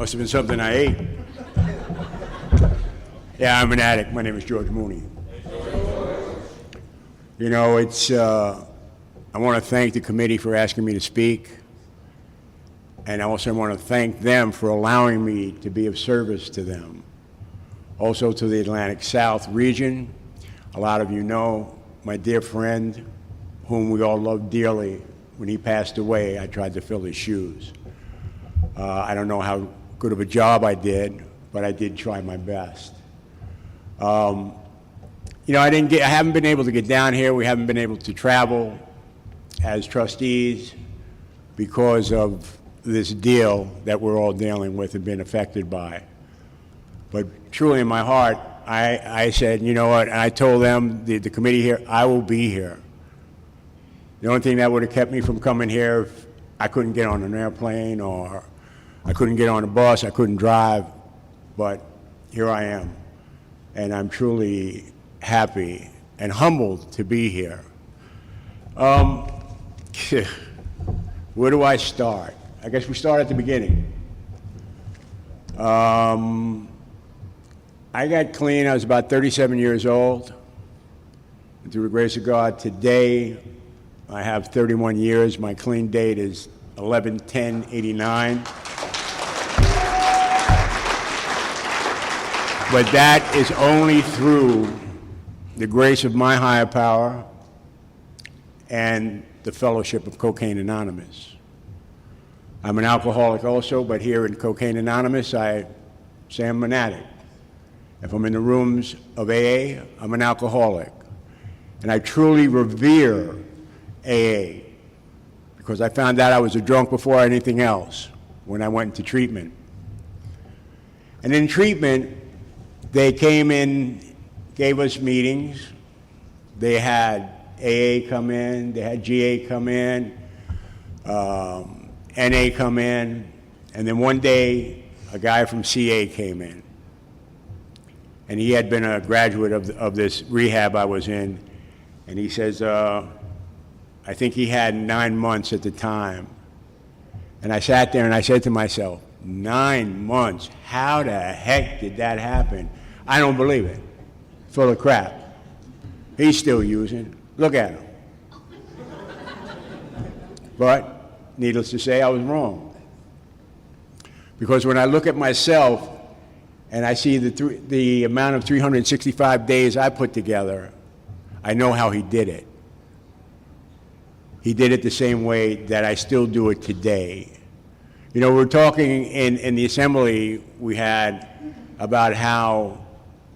Must have been something I ate. Yeah, I'm an addict. My name is George Mooney. You know, I want to thank the committee for asking me to speak. And I also want to thank them for allowing me to be of service to them. Also to the Atlantic South region. A lot of you know my dear friend, whom we all love dearly. When he passed away, I tried to fill his shoes. I don't know how good of a job I did, but I did try my best. You know, I haven't been able to get down here. We haven't been able to travel as trustees because of this deal that we're all dealing with and been affected by. But truly in my heart, I said, you know what, and I told them, the committee here, I will be here. The only thing that would have kept me from coming here, if I couldn't get on an airplane or I couldn't get on a bus, I couldn't drive, but here I am. And I'm truly happy and humbled to be here. Where do I start? I guess we start at the beginning. I got clean, I was about 37 years old. And through the grace of God, today I have 31 years. My clean date is 11/10/89. But that is only through the grace of my higher power and the fellowship of Cocaine Anonymous. I'm an alcoholic also, but here in Cocaine Anonymous, I say I'm an addict. If I'm in the rooms of AA, I'm an alcoholic. And I truly revere AA because I found out I was a drunk before anything else when I went into treatment. And in treatment, they came in, gave us meetings. They had AA come in, they had GA come in, NA come in, and then one day a guy from CA came in. And he had been a graduate of this rehab I was in, and he says, I think he had 9 months at the time. And I sat there and I said to myself, 9 months, how the heck did that happen? I don't believe it. Full of crap. He's still using. Look at him. But needless to say, I was wrong. Because when I look at myself and I see the amount of 365 days I put together, I know how he did it. He did it the same way that I still do it today. You know, we're talking in the assembly we had about how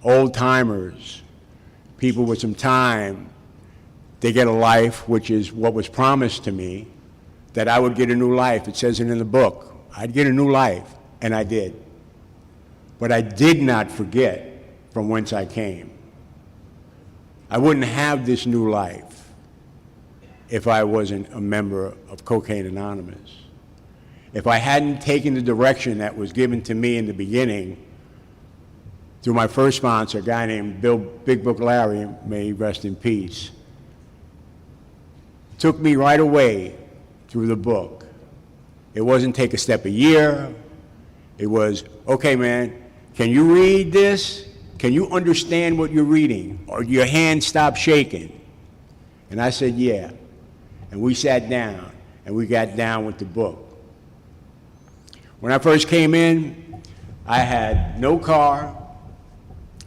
old-timers, people with some time, they get a life, which is what was promised to me, that I would get a new life. It says it in the book. I'd get a new life, and I did. But I did not forget from whence I came. I wouldn't have this new life if I wasn't a member of Cocaine Anonymous. If I hadn't taken the direction that was given to me in the beginning through my first sponsor, a guy named Big Book Larry, may he rest in peace, took me right away through the book. It wasn't take a step a year. It was, okay, man, can you read this? Can you understand what you're reading? Or your hand stop shaking? And I said, yeah. And we sat down, and we got down with the book. When I first came in, I had no car,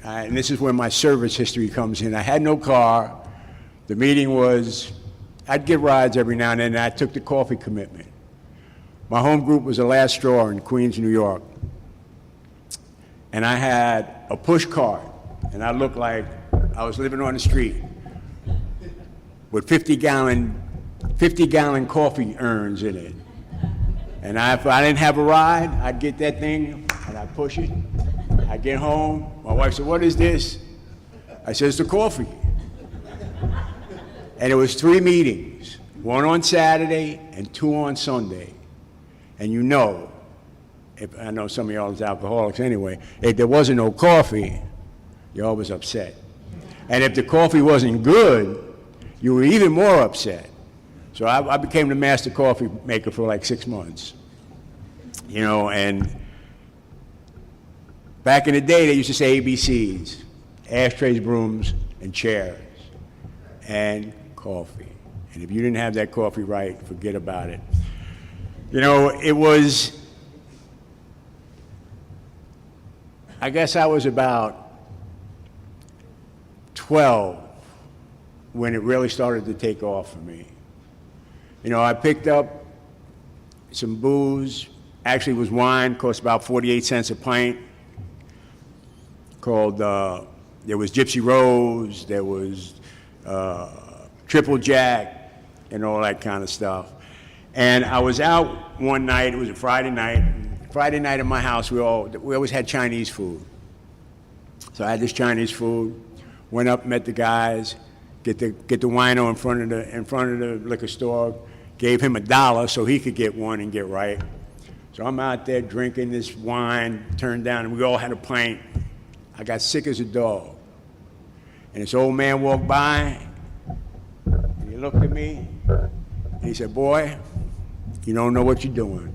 and this is where my service history comes in. I had no car. The meeting was, I'd get rides every now and then, and I took the coffee commitment. My home group was the last straw in Queens, New York. And I had a push cart, and I looked like I was living on the street with 50-gallon coffee urns in it. And if I didn't have a ride, I'd get that thing, and I'd push it. I'd get home. My wife said, what is this? I said, it's the coffee. And it was 3 meetings, 1 on Saturday and 2 on Sunday. And you know, I know some of y'all is alcoholics anyway, if there wasn't no coffee, you're always upset. And if the coffee wasn't good, you were even more upset. So I became the master coffee maker for like 6 months. You know, and Back in the day, they used to say ABCs: ashtrays, brooms, and chairs, and coffee. And if you didn't have that coffee right, forget about it. You know, it was, I guess I was about 12 when it really started to take off for me. You know, I picked up some booze, actually it was wine, cost about 48 cents a pint, called, there was Gypsy Rose, there was Triple Jack, and all that kind of stuff. And I was out one night, it was a Friday night. Friday night at my house, we always had Chinese food. So I had this Chinese food, went up, met the guys, get the wino in front of the liquor store, gave him $1 so he could get one and get right. So I'm out there drinking this wine, turned down, and we all had a pint. I got sick as a dog. And this old man walked by, and he looked at me, and he said, "Boy, you don't know what you're doing."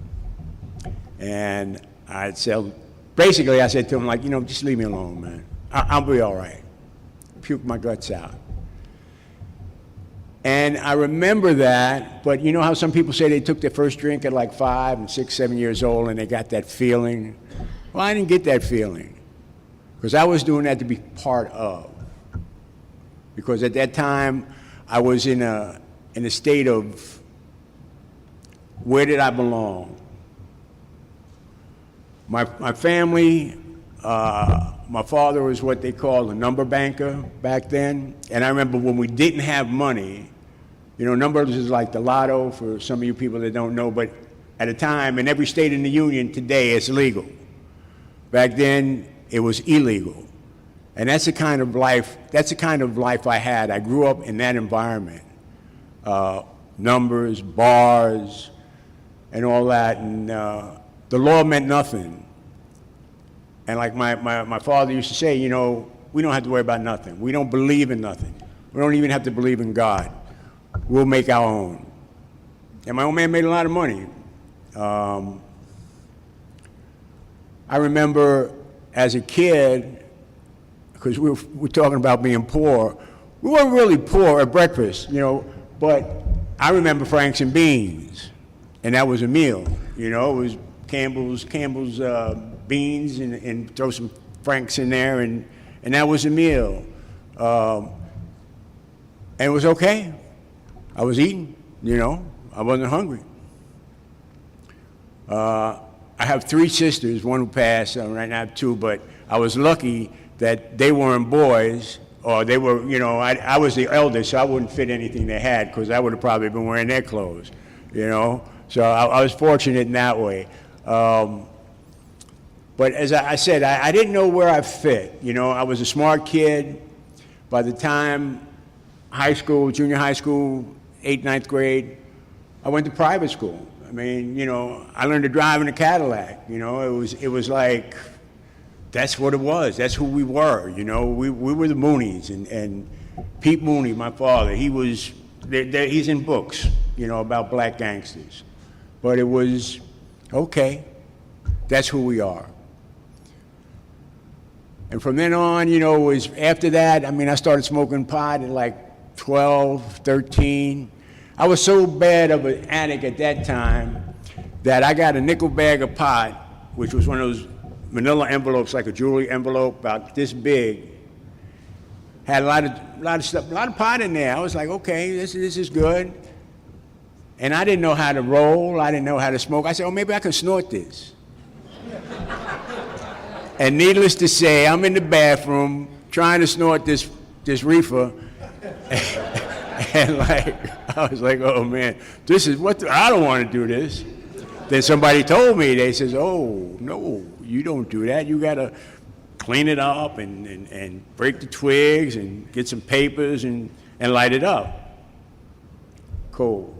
And I said, basically I said to him, like, you know, just leave me alone, man. I'll be all right. Puke my guts out. And I remember that, but you know how some people say they took their first drink at like 5 and 6, 7 years old and they got that feeling? Well, I didn't get that feeling because I was doing that to be part of. Because at that time, I was in a state of, where did I belong? My family, my father was what they called a number banker back then. And I remember when we didn't have money, you know, numbers is like the lotto for some of you people that don't know, but at a time, in every state in the union today, it's legal. Back then, it was illegal. And that's the kind of life I had. I grew up in that environment. Numbers, bars, and all that, and the law meant nothing. And like my father used to say, you know, we don't have to worry about nothing. We don't believe in nothing. We don't even have to believe in God. We'll make our own. And my old man made a lot of money. I remember as a kid, because we're talking about being poor, we weren't really poor at breakfast, you know, but I remember Franks and beans, and that was a meal. You know, it was Campbell's beans and throw some Franks in there, and that was a meal. And it was okay. I was eating, you know, I wasn't hungry. I have 3 sisters, one who passed, right now I have 2, but I was lucky that they weren't boys, or they were, you know, I was the eldest, so I wouldn't fit anything they had, because I would have probably been wearing their clothes, you know? So I was fortunate in that way. But as I said, I didn't know where I fit. You know, I was a smart kid. By the time high school, junior high school, 8th, 9th grade, I went to private school. I mean, you know, I learned to drive in a Cadillac. You know, it was like, that's what it was. That's who we were, you know. We were the Moonies, and Pete Mooney, my father, he's in books, you know, about black gangsters. But it was, okay, that's who we are. And from then on, you know, it was after that, I mean, I started smoking pot at like 12, 13. I was so bad of an addict at that time that I got a nickel bag of pot, which was one of those manila envelopes, like a jewelry envelope, about this big. Had a lot of stuff, a lot of pot in there. I was like, okay, this is good. And I didn't know how to roll. I didn't know how to smoke. I said, oh, maybe I can snort this. And needless to say, I'm in the bathroom trying to snort this reefer. And like, I was like, oh man, this is I don't want to do this. Then somebody told me, they says, oh, no, you don't do that. You got to clean it up and break the twigs and get some papers and light it up. Cool.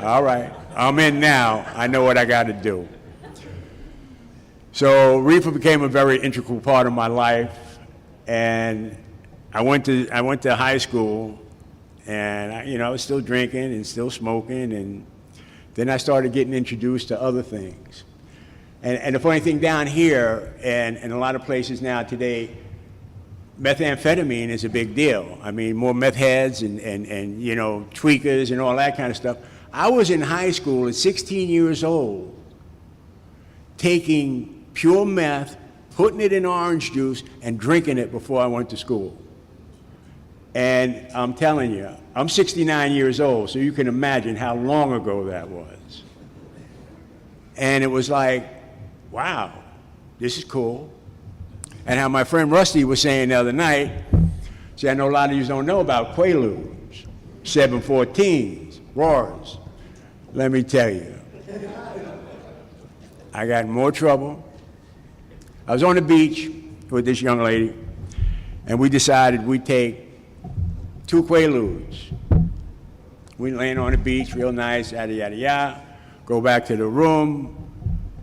All right, I'm in now. I know what I got to do. So reefer became a very integral part of my life, and I went to high school, and I was still drinking and still smoking, and then I started getting introduced to other things. And the funny thing down here, and in a lot of places now today, methamphetamine is a big deal. I mean, more meth heads and you know, tweakers and all that kind of stuff. I was in high school at 16 years old, taking pure meth, putting it in orange juice, and drinking it before I went to school. And I'm telling you, I'm 69 years old, so you can imagine how long ago that was. And it was like, wow, this is cool. And how my friend Rusty was saying the other night, see, I know a lot of you don't know about Quaaludes, 714s, Roars. Let me tell you, I got in more trouble. I was on the beach with this young lady, and we decided we'd take 2 Quaaludes. We laying on the beach, real nice, yada, yada, yada. Go back to the room.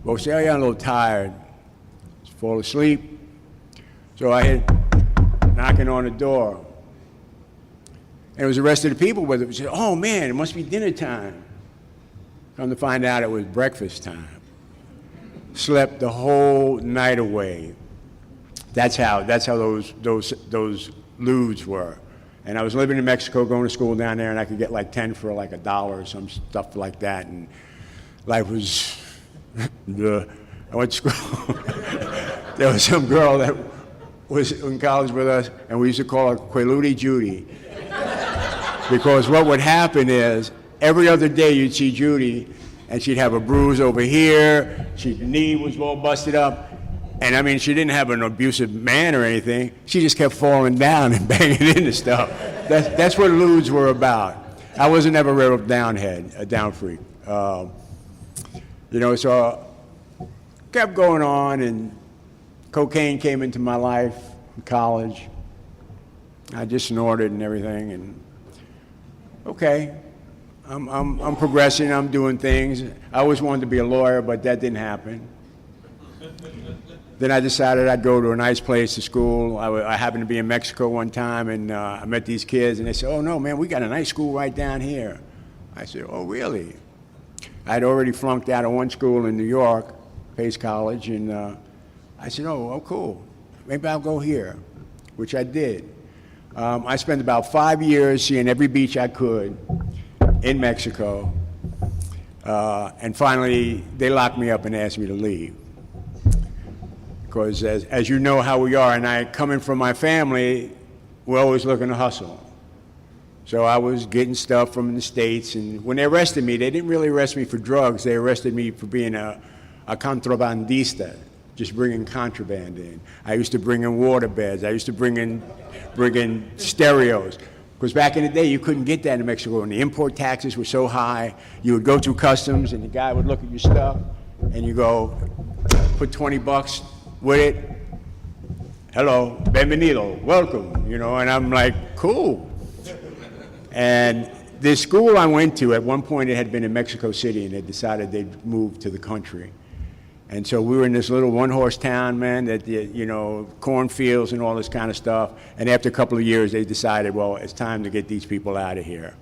We'll say, oh, yeah, I'm a little tired. Just fall asleep. So I hit knocking on the door. And it was the rest of the people with it. We said, oh, man, it must be dinner time. Come to find out it was breakfast time. Slept the whole night away. That's how those lewds were. And I was living in Mexico, going to school down there, and I could get like 10 for like $1 or some stuff like that. And life was, I went to school. There was some girl that was in college with us, and we used to call her Quaalude Judy. Because what would happen is, every other day you'd see Judy, and she'd have a bruise over here, her knee was all busted up, and I mean, she didn't have an abusive man or anything, she just kept falling down and banging into stuff. That's what lewds were about. I wasn't ever a real downhead, a down freak. You know, so kept going on, and cocaine came into my life in college. I just snorted and everything, and okay, I'm progressing, I'm doing things. I always wanted to be a lawyer, but that didn't happen. Then I decided I'd go to a nice place to school. I happened to be in Mexico one time, and I met these kids, and they said, oh no, man, we got a nice school right down here. I said, oh really? I'd already flunked out of one school in New York, Pace College, and I said, oh, cool. Maybe I'll go here, which I did. I spent about 5 years seeing every beach I could in Mexico, and finally they locked me up and asked me to leave. Because as you know how we are, and I, coming from my family, we're always looking to hustle. So I was getting stuff from the States, and when they arrested me, they didn't really arrest me for drugs. They arrested me for being a contrabandista, just bringing contraband in. I used to bring in water beds. I used to bring in stereos. Because back in the day, you couldn't get that in Mexico, and the import taxes were so high. You would go through customs, and the guy would look at your stuff, and you go, put 20 bucks with it. Hello, bienvenido, welcome, you know, and I'm like, cool. And this school I went to, at one point it had been in Mexico City, and they decided they'd move to the country. And so we were in this little one-horse town, man, that, you know, cornfields and all this kind of stuff. And after a couple of years, they decided, well, it's time to get these people out of here.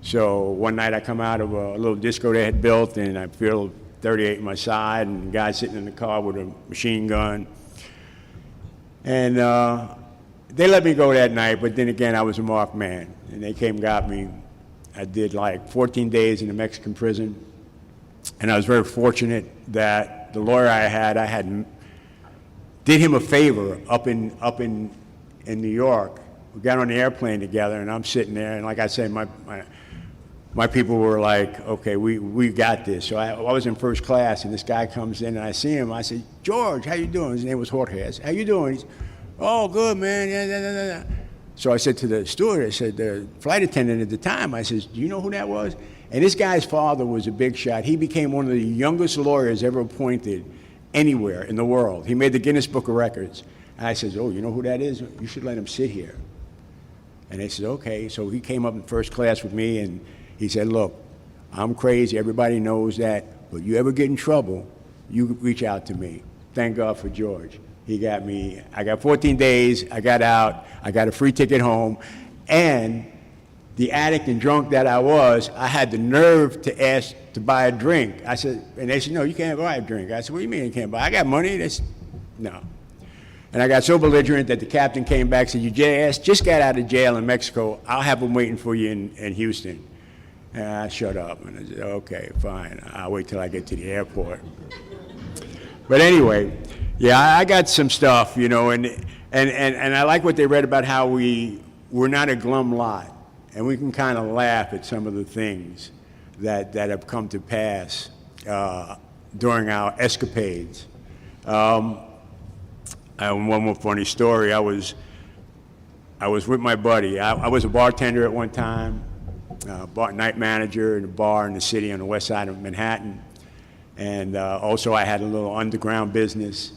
So one night I come out of a little disco they had built, and I feel 38 in my side, and the guy sitting in the car with a machine gun. And they let me go that night, but then again, I was a marked man. And they came and got me. I did like 14 days in a Mexican prison. And I was very fortunate that the lawyer I had did him a favor up in New York. We got on the airplane together, and I'm sitting there, and like I said, my people were like, okay, we got this. So I was in first class, and this guy comes in, and I see him. I said, George, how you doing? His name was Jorge. I said, how you doing? He said, oh, good, man. Yeah. So I said to the steward, I said, the flight attendant at the time, I said, do you know who that was? And this guy's father was a big shot. He became one of the youngest lawyers ever appointed anywhere in the world. He made the Guinness Book of Records. And I said, oh, you know who that is? You should let him sit here. And they said, okay. So he came up in first class with me, and he said, look, I'm crazy. Everybody knows that. But you ever get in trouble, you reach out to me. Thank God for George. He got me. I got 14 days. I got out. I got a free ticket home. And the addict and drunk that I was, I had the nerve to ask to buy a drink. I said, and they said, no, you can't buy a drink. I said, what do you mean you can't buy? I got money. They said, no. And I got so belligerent that the captain came back and said, your ass just got out of jail in Mexico. I'll have them waiting for you in Houston. And I shut up, and I said, okay, fine. I'll wait till I get to the airport. But anyway, yeah, I got some stuff, you know, and I like what they read about how we're not a glum lot. And we can kind of laugh at some of the things that have come to pass during our escapades. One more funny story. I was with my buddy. I was a bartender at one time, night manager in a bar in the city on the west side of Manhattan. And also I had a little underground business.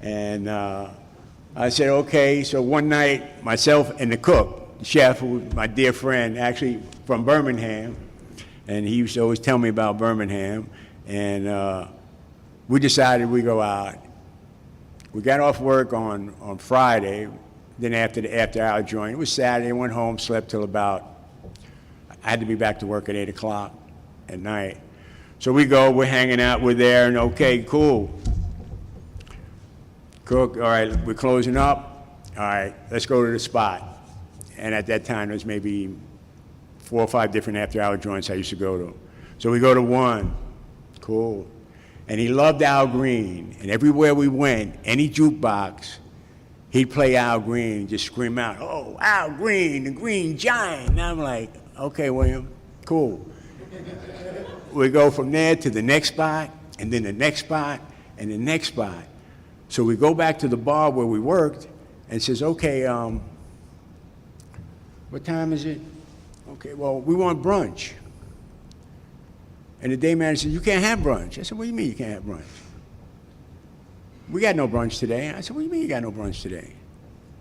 And I said, okay, so one night, myself and the cook, the chef, who was my dear friend, actually from Birmingham, and he used to always tell me about Birmingham, and we decided we'd go out. We got off work on Friday, then after our joint, it was Saturday, went home, slept till about, I had to be back to work at 8 o'clock at night. So we go, we're hanging out, we're there, and okay, cool. Cook, all right, we're closing up. All right, let's go to the spot. And at that time, there was maybe 4 or 5 different after-hour joints I used to go to. So we go to one, cool. And he loved Al Green, and everywhere we went, any jukebox, he'd play Al Green and just scream out, oh, Al Green, the Green Giant. And I'm like, okay, William, cool. We go from there to the next spot, and then the next spot, and the next spot. So we go back to the bar where we worked, and says, okay, what time is it? Okay, well, we want brunch. And the day manager said, you can't have brunch. I said, what do you mean you can't have brunch? We got no brunch today. I said, what do you mean you got no brunch today?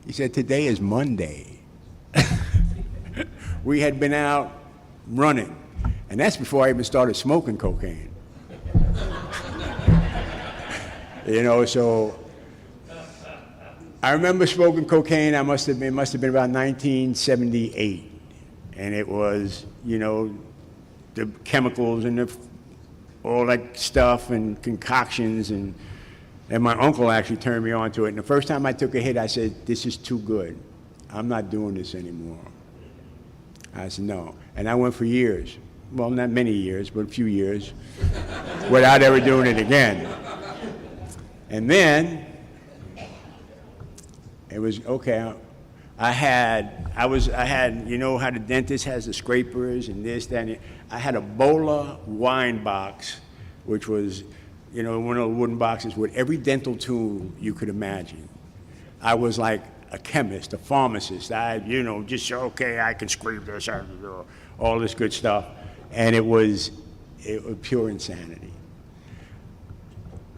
He said, today is Monday. We had been out running, and that's before I even started smoking cocaine. You know, so I remember smoking cocaine. It must have been about 1978, and it was, you know, the chemicals and all that stuff and concoctions, and my uncle actually turned me on to it. And the first time I took a hit, I said, this is too good. I'm not doing this anymore. I said, no. And I went for years, well, not many years, but a few years, without ever doing it again. And then it was, okay, I had, you know how the dentist has the scrapers and this, that, and I had a Bola wine box, which was, you know, one of the wooden boxes with every dental tool you could imagine. I was like a chemist, a pharmacist. You know, just, okay, I can scrape this, all this good stuff. And it was pure insanity.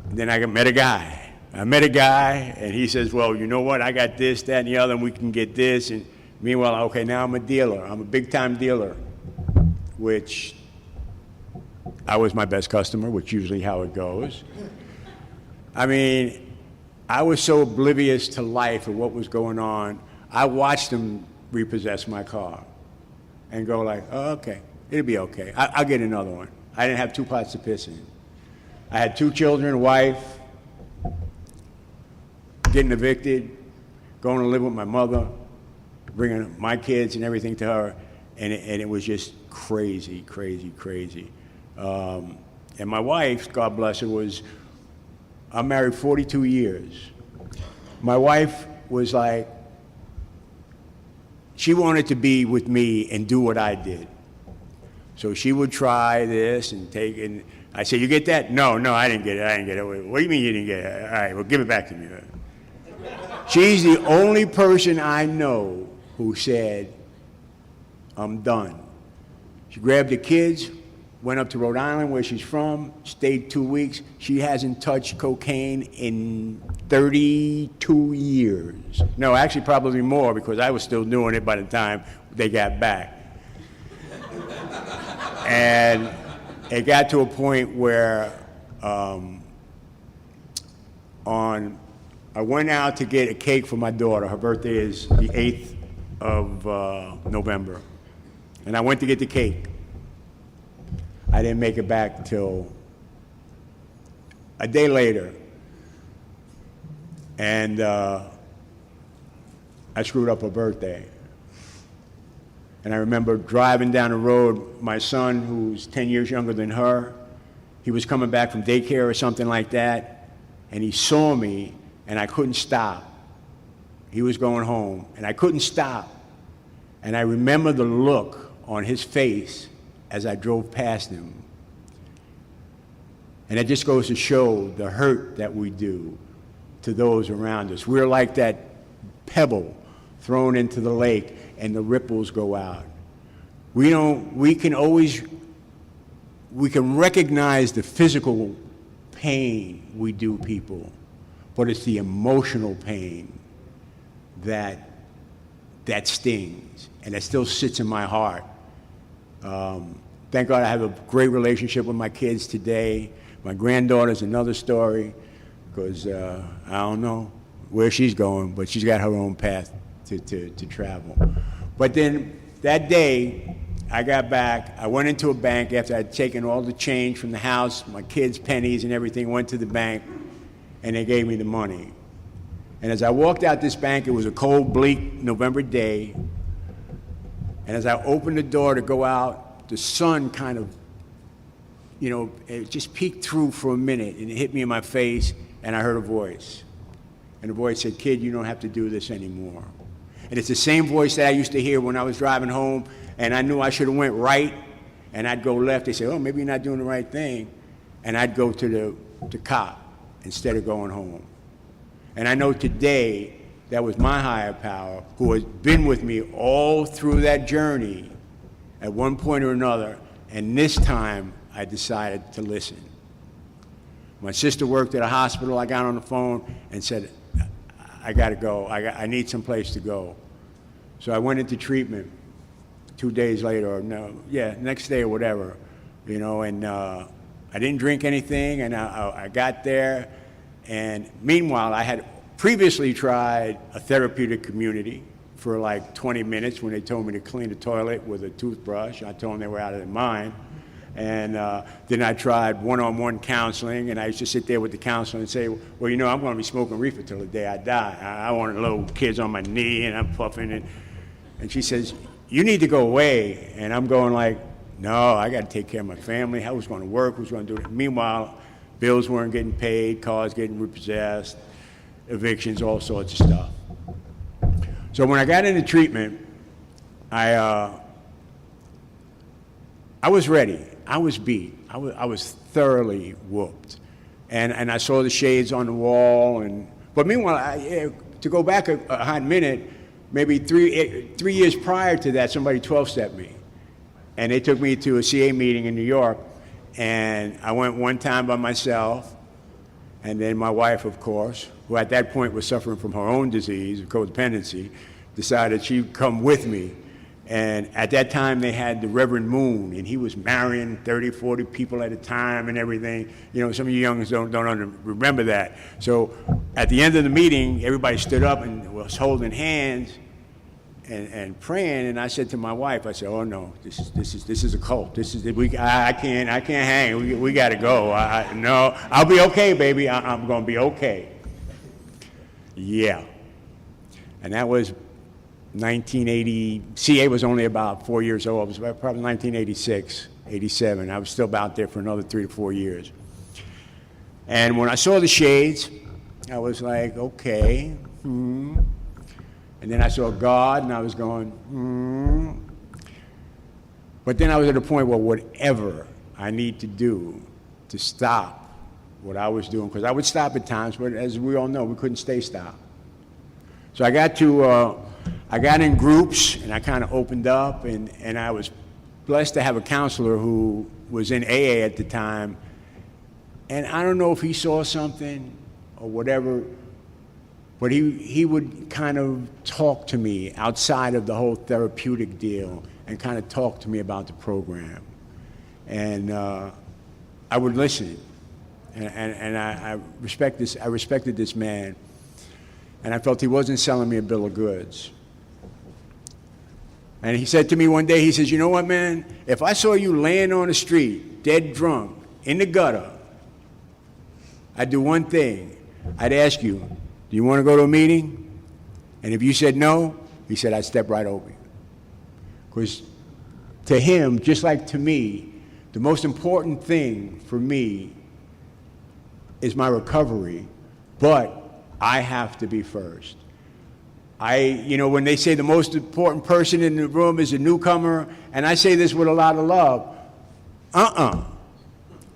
Then I met a guy. And he says, well, you know what, I got this, that, and the other, and we can get this. And meanwhile, okay, now I'm a dealer. I'm a big-time dealer, which I was my best customer, which usually how it goes. I mean, I was so oblivious to life and what was going on. I watched them repossess my car and go like, oh, okay, it'll be okay. I'll get another one. I didn't have 2 pots to piss in. I had 2 children, a wife, getting evicted, going to live with my mother, bringing my kids and everything to her, and it was just crazy, crazy, crazy. And my wife, God bless her, I'm married 42 years. My wife was like, she wanted to be with me and do what I did. So she would try this and take it. I said, you get that? No, I didn't get it. What do you mean you didn't get it? All right, well, give it back to me. She's the only person I know who said, I'm done. She grabbed the kids, went up to Rhode Island, where she's from, stayed 2 weeks. She hasn't touched cocaine in 32 years. No, actually probably more, because I was still doing it by the time they got back. And it got to a point where I went out to get a cake for my daughter. Her birthday is the 8th of November. and I went to get the cake. I didn't make it back till a day later, and I screwed up her birthday. And I remember driving down the road, my son, who's 10 years younger than her, he was coming back from daycare or something like that, and he saw me, and I couldn't stop. He was going home, and I couldn't stop. And I remember the look on his face as I drove past him. And it just goes to show the hurt that we do to those around us. We're like that pebble thrown into the lake, and the ripples go out. We can recognize the physical pain we do people, but it's the emotional pain that stings, and it still sits in my heart. Thank God I have a great relationship with my kids today. My granddaughter's another story, because I don't know where she's going, but she's got her own path to travel. But then that day, I got back, I went into a bank after I'd taken all the change from the house, my kids' pennies and everything, went to the bank, and they gave me the money. And as I walked out this bank, it was a cold, bleak November day, and as I opened the door to go out, the sun kind of, it just peeked through for a minute, and it hit me in my face, and I heard a voice. And the voice said, "Kid, you don't have to do this anymore." And it's the same voice that I used to hear when I was driving home, and I knew I should have went right, and I'd go left. They said, "Oh, maybe you're not doing the right thing." And I'd go to the cop instead of going home. And I know today that was my higher power, who has been with me all through that journey at one point or another, and this time I decided to listen. My sister worked at a hospital. I got on the phone and said, "I got to go. I need some place to go." So I went into treatment 2 days later, or next day or whatever, and I didn't drink anything, and I got there, and meanwhile, I had previously tried a therapeutic community for like 20 minutes when they told me to clean the toilet with a toothbrush. I told them they were out of their mind. And then I tried one-on-one counseling, and I used to sit there with the counselor and say, "Well, I'm going to be smoking reefer till the day I die. I want little kids on my knee, and I'm puffing." And she says, "You need to go away." And I'm going like, "No, I got to take care of my family. How was going to work? Who's going to do it?" Meanwhile, bills weren't getting paid, cars getting repossessed, evictions, all sorts of stuff. So when I got into treatment, I was ready. I was beat. I was thoroughly whooped. And I saw the shades on the wall. But meanwhile, to go back a hot minute, maybe 3 years prior to that, somebody 12-stepped me. And they took me to a CA meeting in New York. And I went one time by myself. And then my wife, of course, who at that point was suffering from her own disease of codependency, decided she'd come with me. And at that time, they had the Reverend Moon, and he was marrying 30, 40 people at a time and everything. Some of you youngins don't remember that. So at the end of the meeting, everybody stood up and was holding hands and praying. And I said to my wife, I said, "Oh no, this is a cult. I can't hang. We got to go. No, I'll be okay, baby. I'm going to be okay." Yeah, and that was 1980, CA was only about 4 years old. It was probably 1986, 87. I was still out there for another 3 to 4 years. And when I saw the shades, I was like, okay, And then I saw God, and I was going, But then I was at a point where whatever I need to do to stop what I was doing, because I would stop at times, but as we all know, we couldn't stay stopped. So I got in groups, and I kind of opened up, and I was blessed to have a counselor who was in AA at the time. And I don't know if he saw something or whatever, but he would kind of talk to me outside of the whole therapeutic deal and kind of talk to me about the program. And I would listen. And I respected this man. And I felt he wasn't selling me a bill of goods. And he said to me one day, he says, you know what, man? If I saw you laying on the street, dead drunk, in the gutter, I'd do one thing. I'd ask you, do you want to go to a meeting? And if you said no, he said, I'd step right over you. Because to him, just like to me, the most important thing for me is my recovery, but I have to be first. When they say the most important person in the room is a newcomer, and I say this with a lot of love,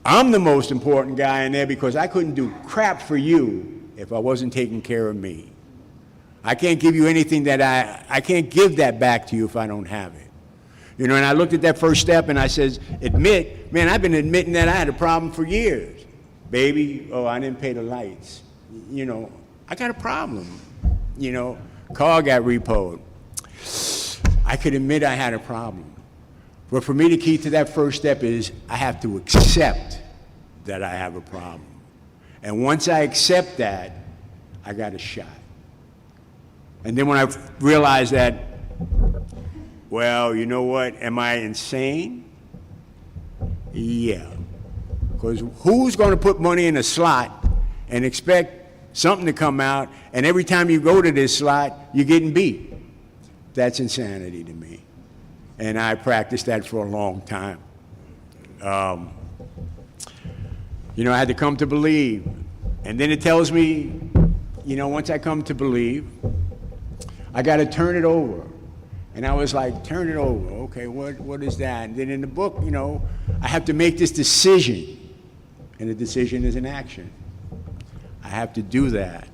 I'm the most important guy in there because I couldn't do crap for you if I wasn't taking care of me. I can't give you anything that I can't give that back to you if I don't have it. And I looked at that first step and I says, admit, man, I've been admitting that I had a problem for years. Baby, I didn't pay the lights. I got a problem. Car got repoed. I could admit I had a problem. But for me, the key to that first step is I have to accept that I have a problem. And once I accept that, I got a shot. And then when I realized that, well, you know what, am I insane? Yeah. Because who's going to put money in a slot and expect something to come out, and every time you go to this slot, you're getting beat? That's insanity to me. And I practiced that for a long time. I had to come to believe. And then it tells me, once I come to believe, I got to turn it over. And I was like, turn it over. Okay, what is that? And then in the book, I have to make this decision. And the decision is an action. I have to do that.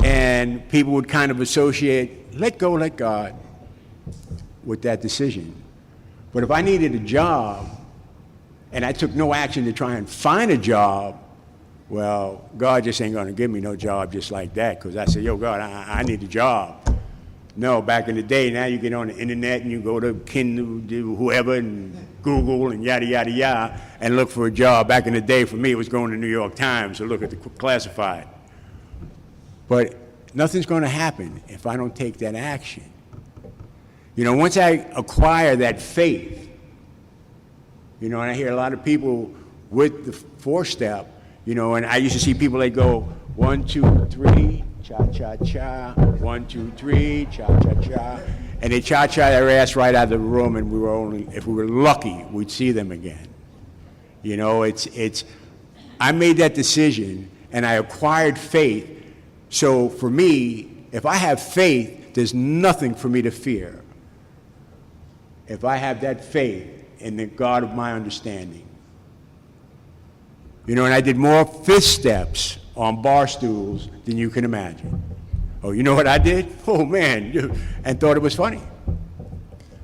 And people would kind of associate, let go, let God, with that decision. But if I needed a job and I took no action to try and find a job, well, God just ain't going to give me no job just like that, because I said, yo, God, I need a job. No, back in the day, now you get on the internet and you go to Kindle, whoever, and Google and yada, yada, yada, and look for a job. Back in the day, for me, it was going to New York Times to look at the classified. But nothing's going to happen if I don't take that action. Once I acquire that faith, and I hear a lot of people with the four-step, and I used to see people, they go 1, 2, 3, cha-cha-cha, 1, 2, 3, cha-cha-cha, and they cha-cha their ass right out of the room, and if we were lucky, we'd see them again. I made that decision, and I acquired faith. So for me, if I have faith, there's nothing for me to fear. If I have that faith in the God of my understanding. And I did more fifth steps on bar stools than you can imagine. Oh, you know what I did? Oh, man, and thought it was funny.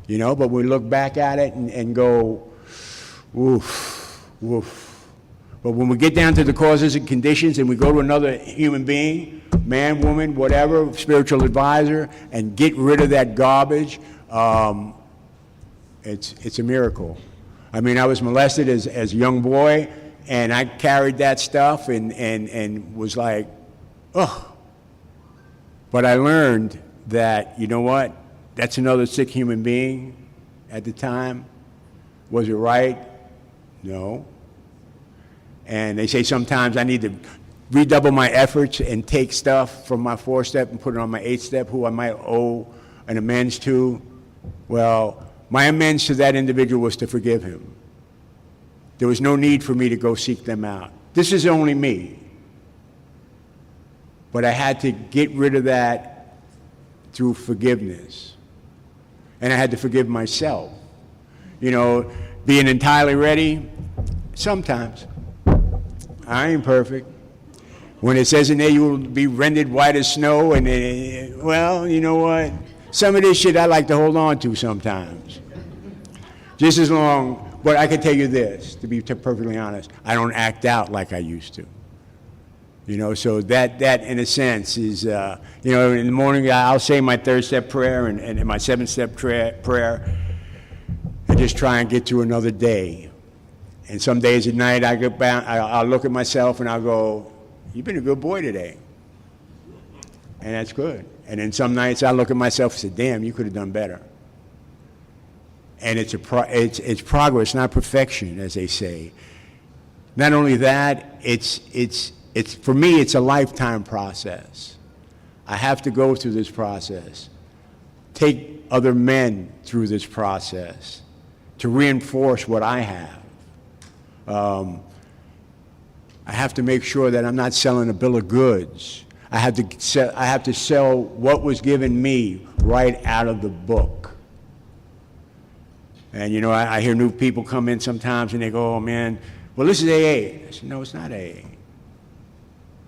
But we look back at it and go, woof, woof. But when we get down to the causes and conditions and we go to another human being, man, woman, whatever, spiritual advisor, and get rid of that garbage, it's a miracle. I mean, I was molested as a young boy, and I carried that stuff and was like, ugh. But I learned that, you know what? That's another sick human being at the time. Was it right? No. And they say sometimes I need to redouble my efforts and take stuff from my 4-step and put it on my 8-step, who I might owe an amends to. Well, my amends to that individual was to forgive him. There was no need for me to go seek them out. This is only me. But I had to get rid of that through forgiveness. And I had to forgive myself. Being entirely ready, sometimes. I ain't perfect. When it says in there you will be rendered white as snow, and well, you know what? Some of this shit I like to hold on to sometimes. Just as long, but I can tell you this, to be perfectly honest, I don't act out like I used to. So that in a sense is, in the morning I'll say my 3rd-step prayer and my 7th-step prayer and just try and get through another day. And some days at night I get back, I'll look at myself and I'll go, you've been a good boy today. And that's good. And then some nights I look at myself and say, damn, you could have done better. And it's progress, not perfection, as they say. Not only that, it's for me, it's a lifetime process. I have to go through this process, take other men through this process to reinforce what I have. I have to make sure that I'm not selling a bill of goods. I have to sell what was given me right out of the book. And you know, I hear new people come in sometimes and they go, oh man, well this is AA. I said, no, it's not AA.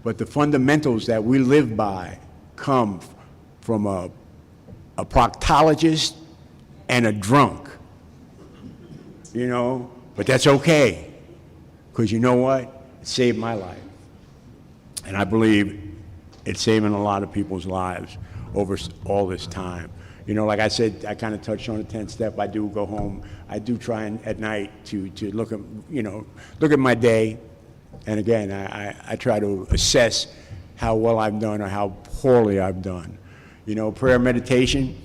But the fundamentals that we live by come from a proctologist and a drunk. You know, but that's okay. Because you know what? It saved my life. And I believe it's saving a lot of people's lives over all this time. You know, like I said, I kind of touched on the 10th step. I do go home. I do try at night to look at, you know, look at my day. And again, I try to assess how well I've done or how poorly I've done. You know, prayer meditation,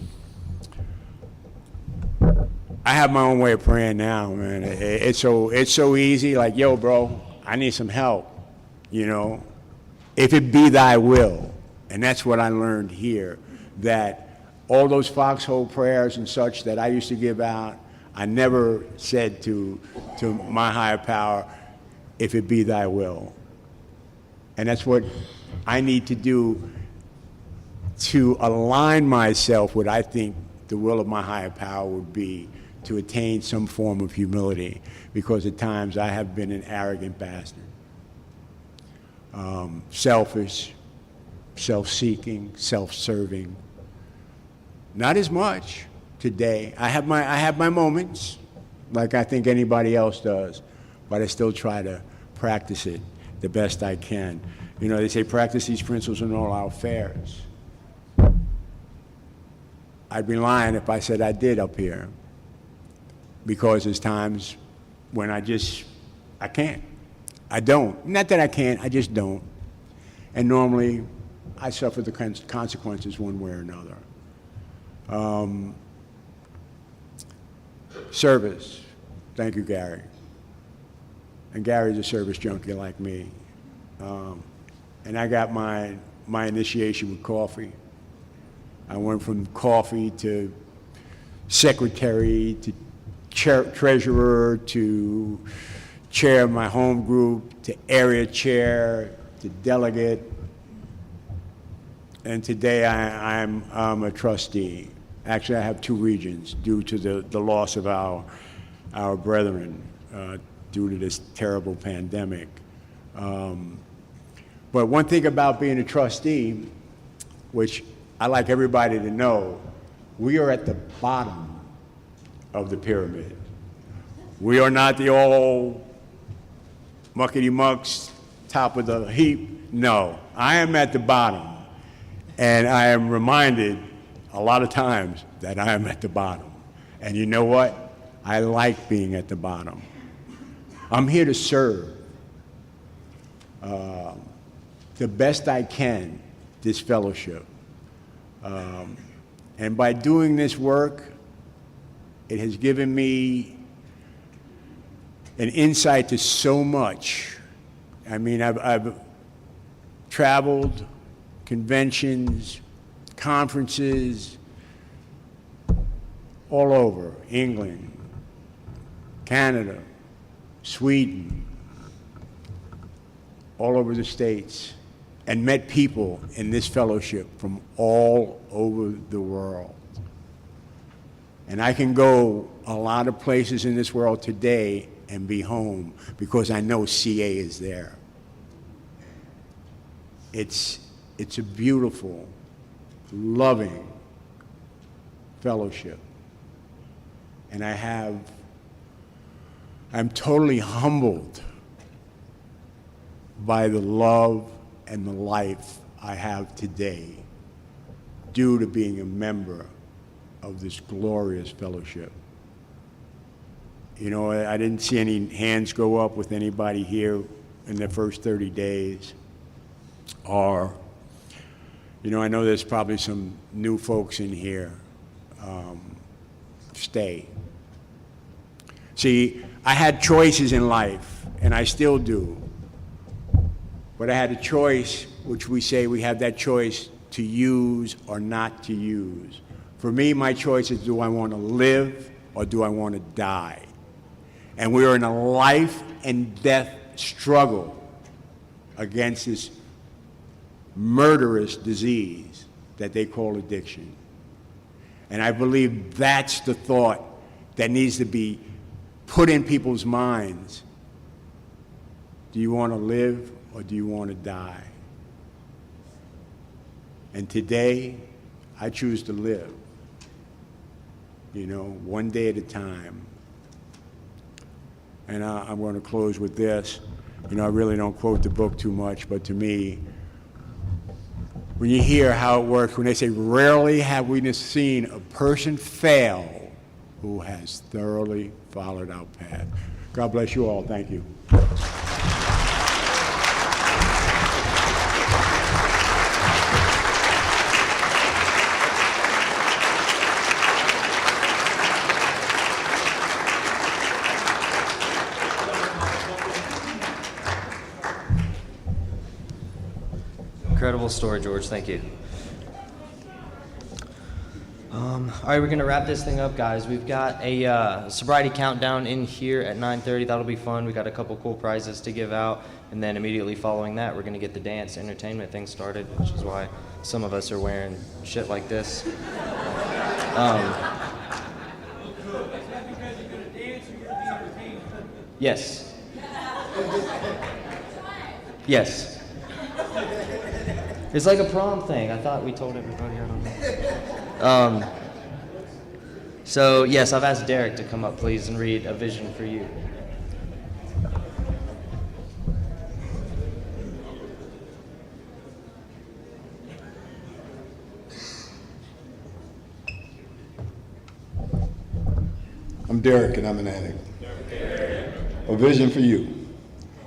I have my own way of praying now, man. It's so easy, like, yo, bro, I need some help, you know. If it be thy will. And that's what I learned here, that all those foxhole prayers and such that I used to give out, I never said to my higher power, if it be thy will. And that's what I need to do to align myself with, I think, the will of my higher power would be to attain some form of humility, because at times I have been an arrogant bastard. Selfish, self-seeking, self-serving. Not as much today. I have my moments, like I think anybody else does, but I still try to practice it the best I can. You know, they say practice these principles in all our affairs. I'd be lying if I said I did up here, because there's times when I can't. I don't. Not that I can't, I just don't. And normally, I suffer the consequences one way or another. Service. Thank you, Gary. And Gary's a service junkie like me. And I got my initiation with coffee. I went from coffee to secretary to treasurer to chair of my home group to area chair to delegate. And today I'm a trustee. Actually, I have 2 regions due to the loss of our brethren due to this terrible pandemic. But one thing about being a trustee, which I like everybody to know, we are at the bottom of the pyramid. We are not the old muckety-mucks, top of the heap. No, I am at the bottom. And I am reminded a lot of times that I am at the bottom. And you know what? I like being at the bottom. I'm here to serve the best I can this fellowship. And by doing this work, it has given me an insight to so much. I mean, I've traveled, conventions, conferences, all over, England, Canada, Sweden, all over the States, and met people in this fellowship from all over the world. And I can go a lot of places in this world today and be home because I know CA is there. It's a beautiful, loving fellowship. And I'm totally humbled by the love and the life I have today due to being a member of this glorious fellowship. You know, I didn't see any hands go up with anybody here in the first 30 days. Or, You know, I know there's probably some new folks in here. Stay. See, I had choices in life, and I still do. But I had a choice, which we say we have that choice to use or not to use. For me, my choice is, do I want to live or do I want to die? And we are in a life and death struggle against this murderous disease that they call addiction. And I believe that's the thought that needs to be put in people's minds. Do you want to live or do you want to die? And today, I choose to live, you know, one day at a time. And I'm going to close with this. You know, I really don't quote the book too much, but to me, when you hear how it works, when they say, rarely have we seen a person fail who has thoroughly followed our path. God bless you all. Thank you. Incredible story, George. Thank you. All right, we're going to wrap this thing up, guys. We've got a sobriety countdown in here at 9:30. That'll be fun. We got a couple cool prizes to give out. And then immediately following that, we're going to get the dance entertainment thing started, which is why some of us are wearing shit like this. Yes. Yes. It's like a prom thing. I thought we told everybody. I don't know. So, yes, I've asked Derek to come up, please, and read A Vision for You. I'm Derek, and I'm an addict. A Vision for You.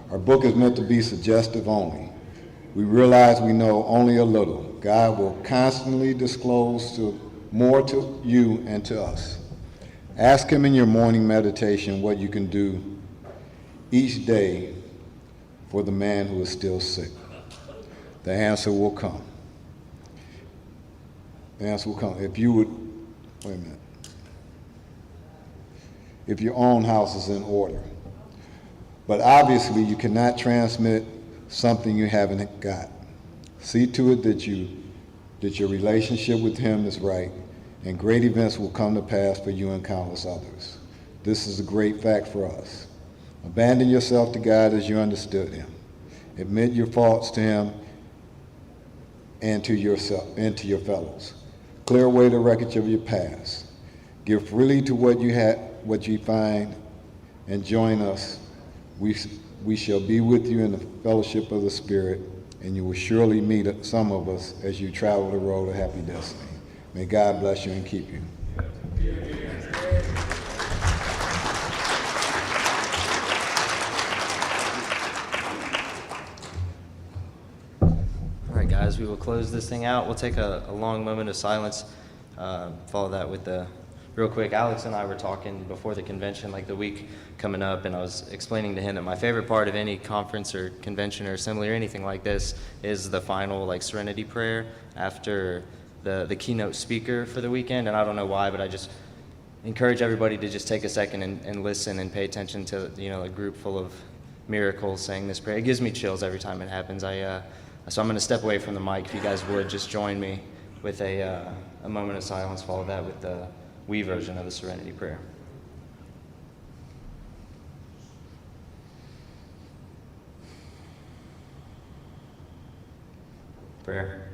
Our book is meant to be suggestive only. We realize we know only a little. God will constantly disclose more to you and to us. Ask Him in your morning meditation what you can do each day for the man who is still sick. The answer will come. The answer will come. If you would, wait a minute. If your own house is in order. But obviously you cannot transmit something you haven't got. See to it that your relationship with Him is right, and great events will come to pass for you and countless others. This is a great fact for us. Abandon yourself to God as you understood Him. Admit your faults to Him and to yourself and to your fellows. Clear away the wreckage of your past. Give freely to what you find, and join us. We shall be with you in the fellowship of the Spirit, and you will surely meet some of us as you travel the road of happy destiny. May God bless you and keep you. All right, guys, we will close this thing out. We'll take a long moment of silence. Follow that with the real quick. Alex and I were talking before the convention, like the week coming up, and I was explaining to him that my favorite part of any conference or convention or assembly or anything like this is the final like serenity prayer after the keynote speaker for the weekend. And I don't know why, but I just encourage everybody to just take a second and listen and pay attention to, you know, a group full of miracles saying this prayer. It gives me chills every time it happens. So I'm going to step away from the mic. If you guys would just join me with a moment of silence, follow that with the we version of the serenity prayer. Prayer.